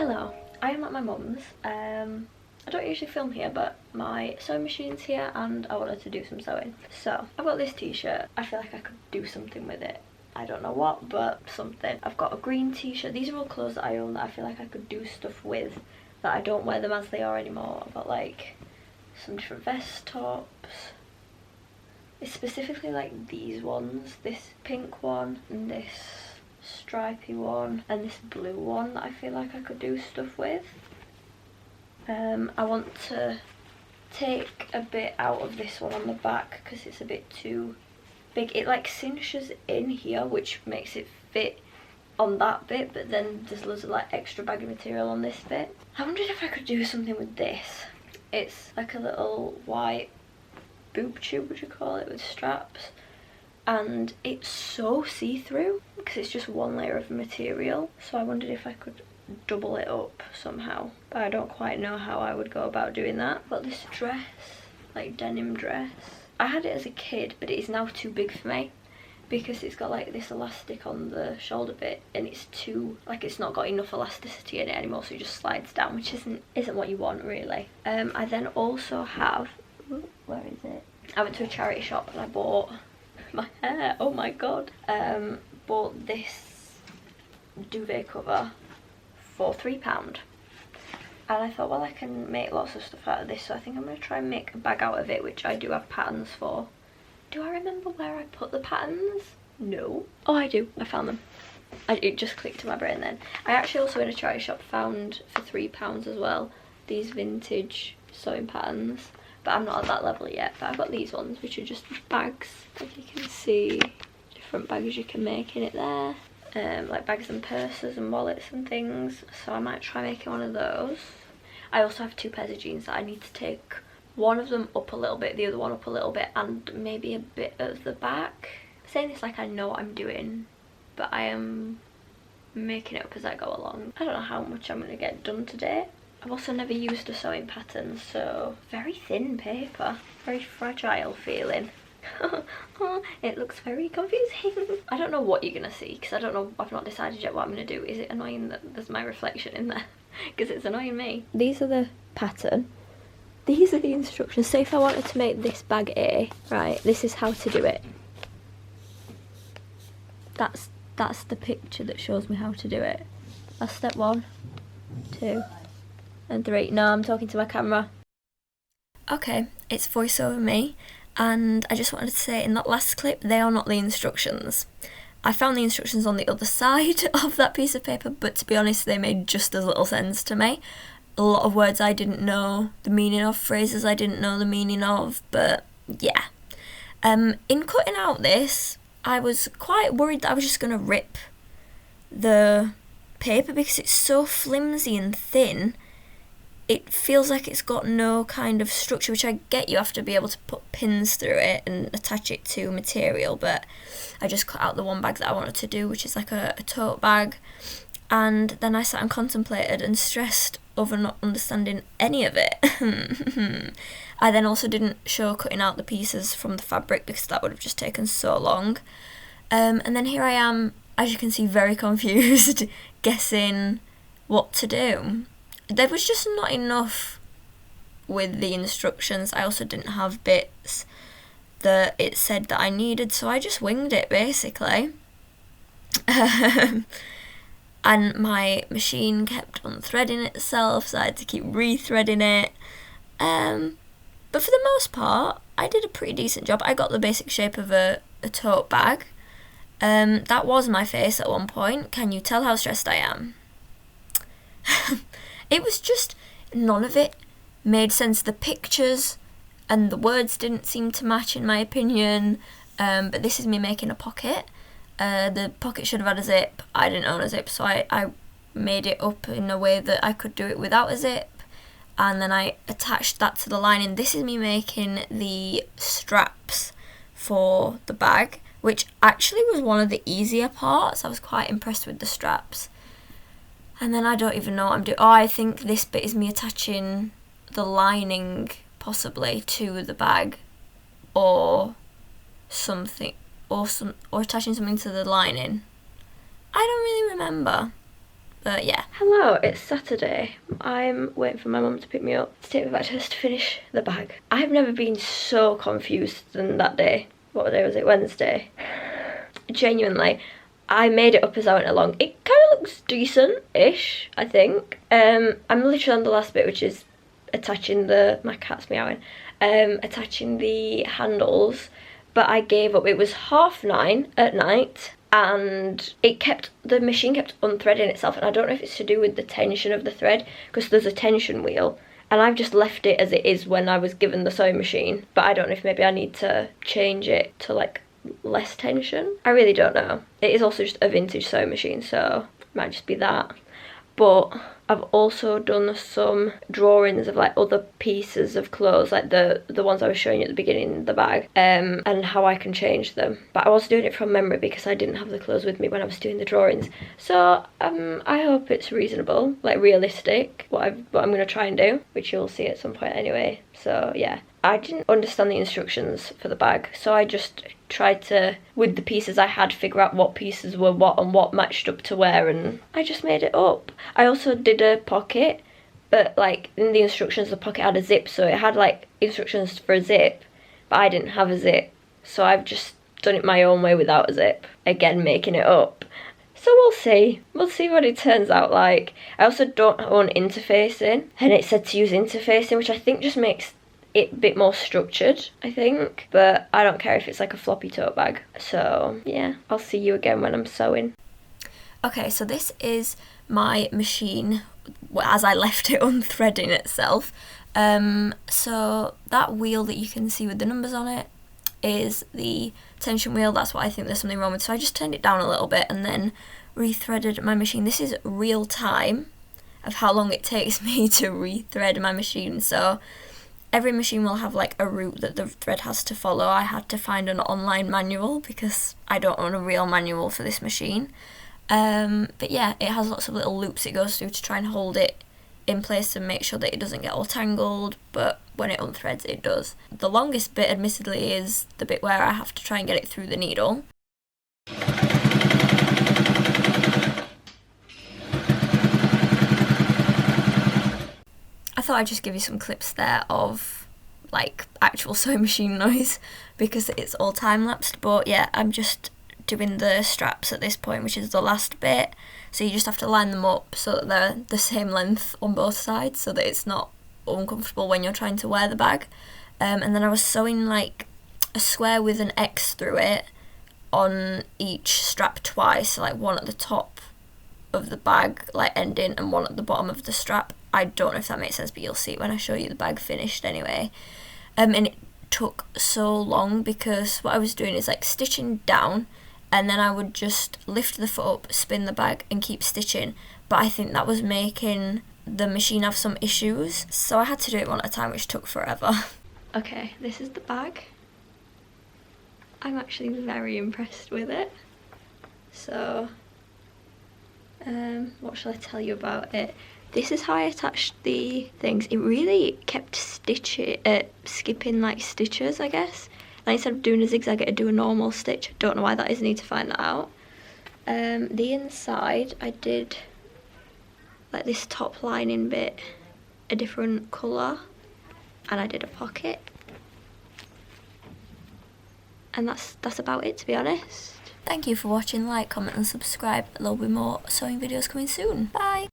Hello, I am at my mum's. I don't usually film here, but my sewing machine's here and I wanted to do some sewing. So I've got this t-shirt. I feel like I could do something with it. I don't know what, but something. I've got a green t-shirt. These are all clothes that I own that I feel like I could do stuff with, that I don't wear them as they are anymore. I've got like some different vest tops. It's specifically like these ones, this pink one and this stripy one and this blue one that I feel like I could do stuff with. I want to take a bit out of this one on the back because it's a bit too big. It like cinches in here, which makes it fit on that bit, but then there's loads of like extra baggy material on this bit. I wondered if I could do something with this. It's like a little white boob tube, would you call it, with straps, and it's so see-through because it's just one layer of material. So I wondered if I could double it up somehow, but I don't quite know how I would go about doing that. But this dress, like denim dress, I had it as a kid, but it is now too big for me because it's got like this elastic on the shoulder bit and it's too, like, it's not got enough elasticity in it anymore, so it just slides down, which isn't what you want really. I then also have, where is it? I went to a charity shop and I bought my hair, oh my god, bought this duvet cover for £3, and I thought, well, I can make lots of stuff out of this, so I think I'm going to try and make a bag out of it, which I do have patterns for. Do I remember where I put the patterns? No. Oh, I do, I found them. It just clicked to my brain then. I actually also in a charity shop found for £3 as well these vintage sewing patterns, but I'm not at that level yet. But I've got these ones, which are just bags, like you can see, different bags you can make in it there. Like bags and purses and wallets and things, so I might try making one of those. I also have 2 pairs of jeans that I need to take one of them up a little bit, the other one up a little bit, and maybe a bit of the back. I'm saying this like I know what I'm doing, but I am making it up as I go along. I don't know how much I'm going to get done today. I've also never used a sewing pattern, so very thin paper, very fragile feeling. It looks very confusing. I don't know what you're gonna see because I don't know, I've not decided yet what I'm gonna do. Is it annoying that there's my reflection in there? Because it's annoying me. These are the pattern, these are the instructions. So if I wanted to make this bag A, right, this is how to do it. That's the picture that shows me how to do it. That's step 1, 2 and 3. No, I'm talking to my camera. Okay, it's voiceover me. And I just wanted to say, in that last clip, they are not the instructions. I found the instructions on the other side of that piece of paper, but to be honest, they made just as little sense to me. A lot of words I didn't know the meaning of, phrases I didn't know the meaning of, but yeah. In cutting out this, I was quite worried that I was just going to rip the paper because it's so flimsy and thin. It feels like it's got no kind of structure, which I get you have to be able to put pins through it and attach it to material, but I just cut out the one bag that I wanted to do, which is like a tote bag, and then I sat and contemplated and stressed over not understanding any of it. I then also didn't show cutting out the pieces from the fabric because that would have just taken so long, and then here I am, as you can see, very confused, guessing what to do. There was just not enough with the instructions. I also didn't have bits that it said that I needed, so I just winged it basically. And my machine kept unthreading itself, so I had to keep rethreading it. But for the most part, I did a pretty decent job. I got the basic shape of a tote bag. That was my face at one point. Can you tell how stressed I am? It was just, none of it made sense. The pictures and the words didn't seem to match, in my opinion. But this is me making a pocket. The pocket should have had a zip. I didn't own a zip, so I made it up in a way that I could do it without a zip. And then I attached that to the lining. This is me making the straps for the bag, which actually was one of the easier parts. I was quite impressed with the straps. And then I don't even know what I'm doing. Oh, I think this bit is me attaching the lining, possibly, to the bag, or something, or attaching something to the lining. I don't really remember. But yeah. Hello, it's Saturday. I'm waiting for my mum to pick me up to take me back to us to finish the bag. I've never been so confused than that day. What day was it? Wednesday. Genuinely, I made it up as I went along. It kind of looks decent-ish, I think. I'm literally on the last bit, which is attaching my cat's meowing, attaching the handles, but I gave up. It was 9:30 at night, and the machine kept unthreading itself, and I don't know if it's to do with the tension of the thread, because there's a tension wheel, and I've just left it as it is when I was given the sewing machine, but I don't know if maybe I need to change it to like less tension. I really don't know. It is also just a vintage sewing machine, so it might just be that. But I've also done some drawings of like other pieces of clothes, like the ones I was showing you at the beginning in the bag, and how I can change them. But I was doing it from memory because I didn't have the clothes with me when I was doing the drawings. So I hope it's reasonable, like realistic, what I'm gonna try and do, which you'll see at some point anyway. So yeah. I didn't understand the instructions for the bag, so I just tried to, with the pieces I had, figure out what pieces were what and what matched up to where, and I just made it up. I also did a pocket, but like in the instructions the pocket had a zip, so it had like instructions for a zip, but I didn't have a zip, so I've just done it my own way without a zip, again making it up. So we'll see what it turns out like. I also don't own interfacing, and it said to use interfacing, which I think just makes it a bit more structured, I think, but I don't care if it's like a floppy tote bag. So yeah, I'll see you again when I'm sewing. Okay, so this is my machine as I left it unthreading itself. So that wheel that you can see with the numbers on it is the tension wheel. That's what I think there's something wrong with, so I just turned it down a little bit and then rethreaded my machine. This is real time of how long it takes me to rethread my machine. So every machine will have like a route that the thread has to follow. I had to find an online manual because I don't own a real manual for this machine. But yeah, it has lots of little loops it goes through to try and hold it in place and make sure that it doesn't get all tangled, but when it unthreads it does. The longest bit admittedly is the bit where I have to try and get it through the needle. I thought I'd just give you some clips there of like actual sewing machine noise because it's all time-lapsed, but yeah, I'm just doing the straps at this point, which is the last bit, so you just have to line them up so that they're the same length on both sides so that it's not uncomfortable when you're trying to wear the bag. And then I was sewing like a square with an X through it on each strap twice, so like one at the top of the bag like ending and one at the bottom of the strap. I don't know if that makes sense, but you'll see it when I show you the bag finished anyway. And it took so long because what I was doing is like stitching down, and then I would just lift the foot up, spin the bag and keep stitching, but I think that was making the machine have some issues, so I had to do it one at a time, which took forever. Okay, this is the bag. I'm actually very impressed with it. So what shall I tell you about it? This is how I attached the things. It really kept skipping like stitches, I guess. And instead of doing a zigzag, I'd do a normal stitch. Don't know why that is, need to find that out. The inside, I did like this top lining bit a different colour, and I did a pocket. And that's about it, to be honest. Thank you for watching. Like, comment and subscribe. There'll be more sewing videos coming soon. Bye!